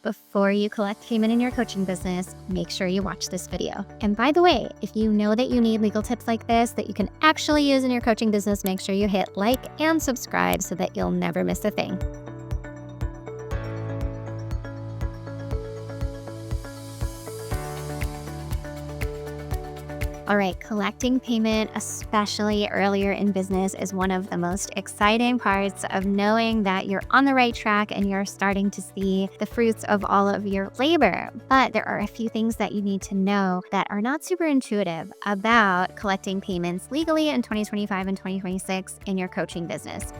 Before you collect payment in your coaching business, make sure you watch this video. And by the way, if you know that you need legal tips like this that you can actually use in your coaching business, make sure you hit like and subscribe so that you'll never miss a thing. All right, collecting payment, especially earlier in business, is one of the most exciting parts of knowing that you're on the right track and you're starting to see the fruits of all of your labor. But there are a few things that you need to know that are not super intuitive about collecting payments legally in 2025 and 2026 in your coaching business.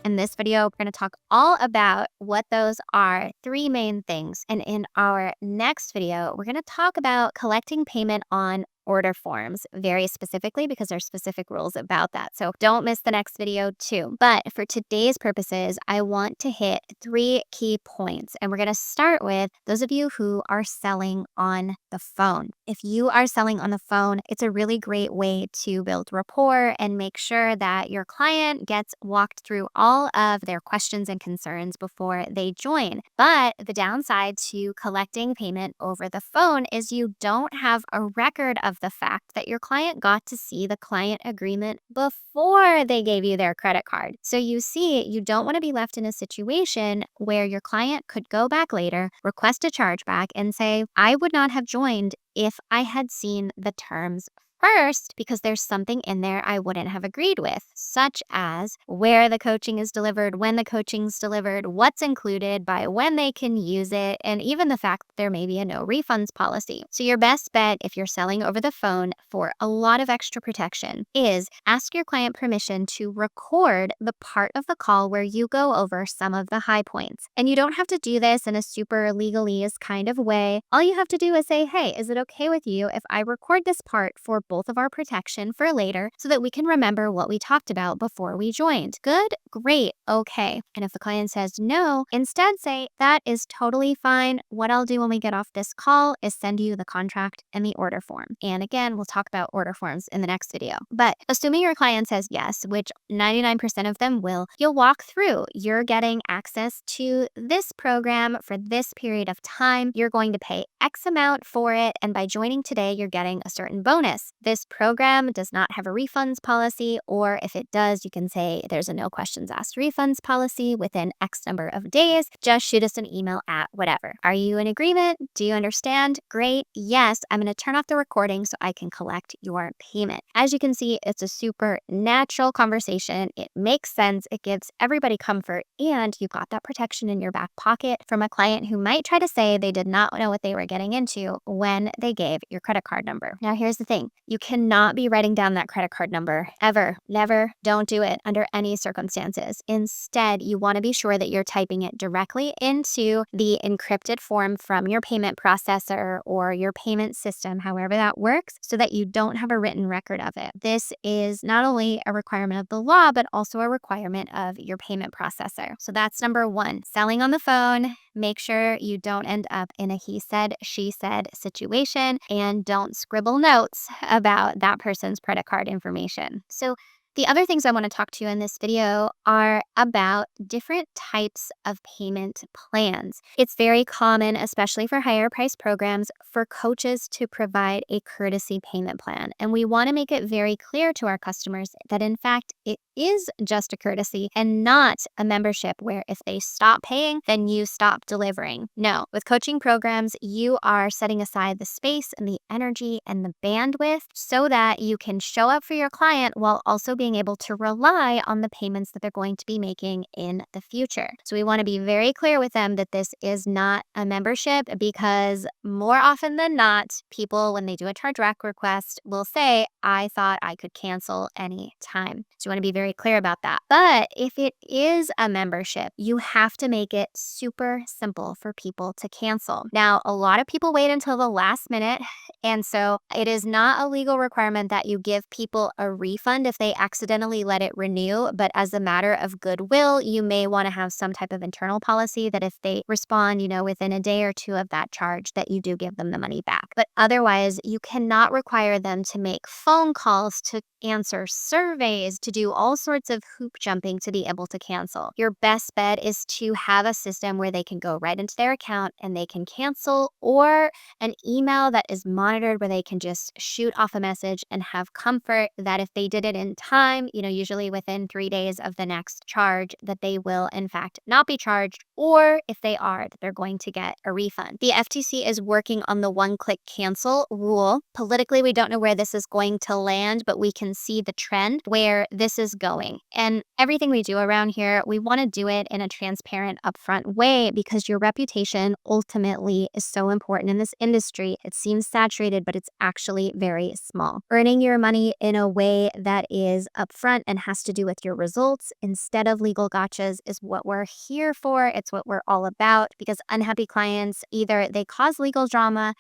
In this video, we're going to talk all about what those are, three main things. And in our next video, we're going to talk about collecting payment on order forms very specifically because there's specific rules about that. So don't miss the next video too. But for today's purposes, I want to hit three key points. And we're going to start with those of you who are selling on the phone. If you are selling on the phone, it's a really great way to build rapport and make sure that your client gets walked through all of their questions and concerns before they join. But the downside to collecting payment over the phone is you don't have a record of the fact that your client got to see the client agreement before they gave you their credit card. So you see, you don't want to be left in a situation where your client could go back later, request a chargeback, and say, I would not have joined if I had seen the terms first because there's something in there I wouldn't have agreed with, such as where the coaching is delivered, when the coaching's delivered, what's included, by when they can use it, and even the fact that there may be a no refunds policy. So your best bet if you're selling over the phone for a lot of extra protection is ask your client permission to record the part of the call where you go over some of the high points. And you don't have to do this in a super legalese kind of way. All you have to do is say, hey, is it okay with you if I record this part for both of our protection for later so that we can remember what we talked about before we joined? Good, great, okay. And if the client says no, instead say, that is totally fine. What I'll do when we get off this call is send you the contract and the order form. And again, we'll talk about order forms in the next video. But assuming your client says yes, which 99% of them will, you'll walk through. You're getting access to this program for this period of time. You're going to pay X amount for it. And by joining today, you're getting a certain bonus. This program does not have a refunds policy, or if it does, you can say there's a no questions asked refunds policy within X number of days. Just shoot us an email at whatever. Are you in agreement? Do you understand? Great. Yes, I'm going to turn off the recording so I can collect your payment. As you can see, it's a super natural conversation. It makes sense. It gives everybody comfort, and you've got that protection in your back pocket from a client who might try to say they did not know what they were getting into when they gave your credit card number. Now, here's the thing. You cannot be writing down that credit card number ever. Never. Don't do it under any circumstances. Instead, you want to be sure that you're typing it directly into the encrypted form from your payment processor or your payment system, however that works, so that you don't have a written record of it. This is not only a requirement of the law, but also a requirement of your payment processor. So that's number one. Selling on the phone. Make sure you don't end up in a he said, she said situation, and don't scribble notes about that person's credit card information. So the other things I want to talk to you in this video are about different types of payment plans. It's very common, especially for higher price programs, for coaches to provide a courtesy payment plan. And we want to make it very clear to our customers that in fact, it is just a courtesy and not a membership where if they stop paying, then you stop delivering. No, with coaching programs, you are setting aside the space and the energy and the bandwidth so that you can show up for your client while also being able to rely on the payments that they're going to be making in the future. So we want to be very clear with them that this is not a membership, because more often than not, people, when they do a chargeback request, will say, I thought I could cancel any time. So you want to be very clear about that. But if it is a membership, you have to make it super simple for people to cancel. Now, a lot of people wait until the last minute, and so it is not a legal requirement that you give people a refund if they accidentally accidentally let it renew, but as a matter of goodwill, you may want to have some type of internal policy that if they respond, within a day or two of that charge, that you do give them the money back. But otherwise, you cannot require them to make phone calls, to answer surveys, to do all sorts of hoop jumping to be able to cancel. Your best bet is to have a system where they can go right into their account and they can cancel, or an email that is monitored where they can just shoot off a message and have comfort that if they did it in time, usually within 3 days of the next charge, that they will in fact not be charged, or if they are, that they're going to get a refund. The FTC is working on the one-click cancel rule. Politically, we don't know where this is going to land, but we can see the trend where this is going. And everything we do around here, we want to do it in a transparent, upfront way, because your reputation ultimately is so important in this industry. It seems saturated, but it's actually very small. Earning your money in a way that is upfront and has to do with your results instead of legal gotchas is what we're here for. It's what we're all about, because unhappy clients, either they cause legal drama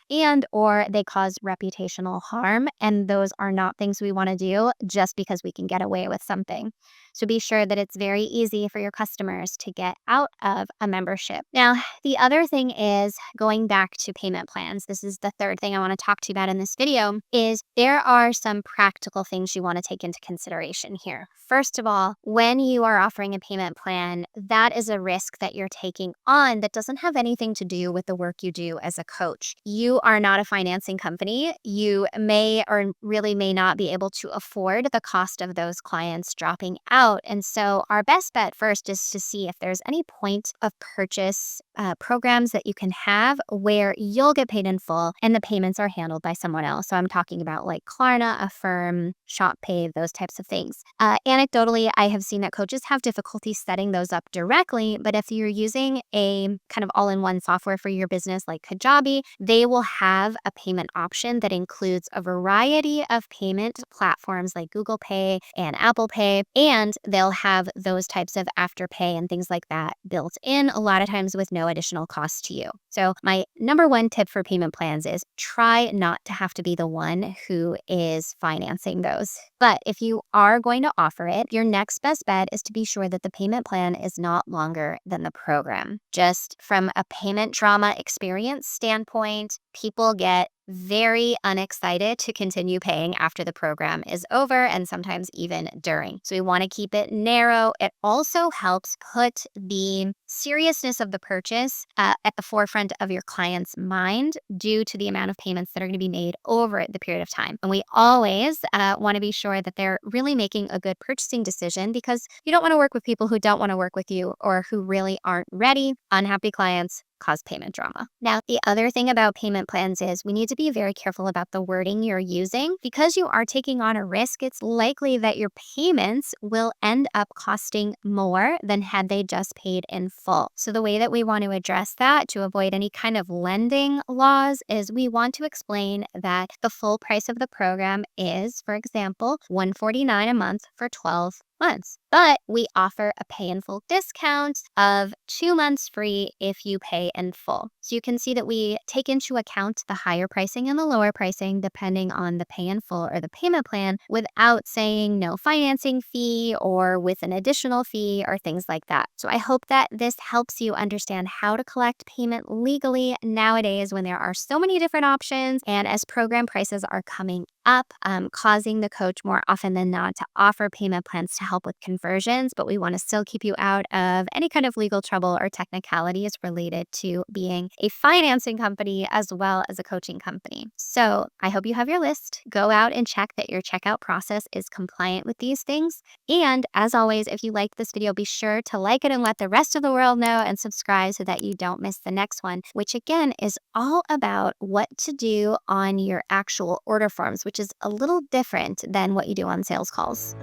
or they cause reputational harm. And those are not things we want to do just because we can get away with something. So be sure that it's very easy for your customers to get out of a membership. Now, the other thing is going back to payment plans. This is the third thing I want to talk to you about in this video, is there are some practical things you want to take into consideration here. First of all, when you are offering a payment plan, that is a risk that you're taking on that doesn't have anything to do with the work you do as a coach. You are not a financing company. You may or really may not be able to afford the cost of those clients dropping out. And so our best bet first is to see if there's any point of purchase programs that you can have where you'll get paid in full and the payments are handled by someone else. So I'm talking about like Klarna, Affirm, ShopPay, those types of things. Anecdotally, I have seen that coaches have difficulty setting those up directly, but if you're using a kind of all-in-one software for your business like Kajabi, they will have a payment option that includes a variety of payment platforms like Google Pay and Apple Pay, and they'll have those types of Afterpay and things like that built in, a lot of times with no additional cost to you. So my number one tip for payment plans is try not to have to be the one who is financing those. But if you are going to offer it, your next best bet is to be sure that the payment plan is not longer than the program. Just from a payment drama experience standpoint, people get very unexcited to continue paying after the program is over, and sometimes even during. So we want to keep it narrow. It also helps put the seriousness of the purchase at the forefront of your client's mind due to the amount of payments that are going to be made over the period of time. And we always want to be sure that they're really making a good purchasing decision, because you don't want to work with people who don't want to work with you or who really aren't ready. Unhappy clients cause payment drama. Now, the other thing about payment plans is we need to be very careful about the wording you're using. Because you are taking on a risk, it's likely that your payments will end up costing more than had they just paid in full. So the way that we want to address that to avoid any kind of lending laws is we want to explain that the full price of the program is, for example, $149 a month for 12 months. But we offer a pay in full discount of 2 months free if you pay in full. So you can see that we take into account the higher pricing and the lower pricing depending on the pay in full or the payment plan, without saying no financing fee or with an additional fee or things like that. So I hope that this helps you understand how to collect payment legally nowadays when there are so many different options, and as program prices are coming up, causing the coach more often than not to offer payment plans to help with conversions, but we want to still keep you out of any kind of legal trouble or technicalities related to being a financing company as well as a coaching company. So I hope you have your list. Go out and check that your checkout process is compliant with these things. And as always, if you like this video, be sure to like it and let the rest of the world know, and subscribe so that you don't miss the next one, which again is all about what to do on your actual order forms, which is a little different than what you do on sales calls.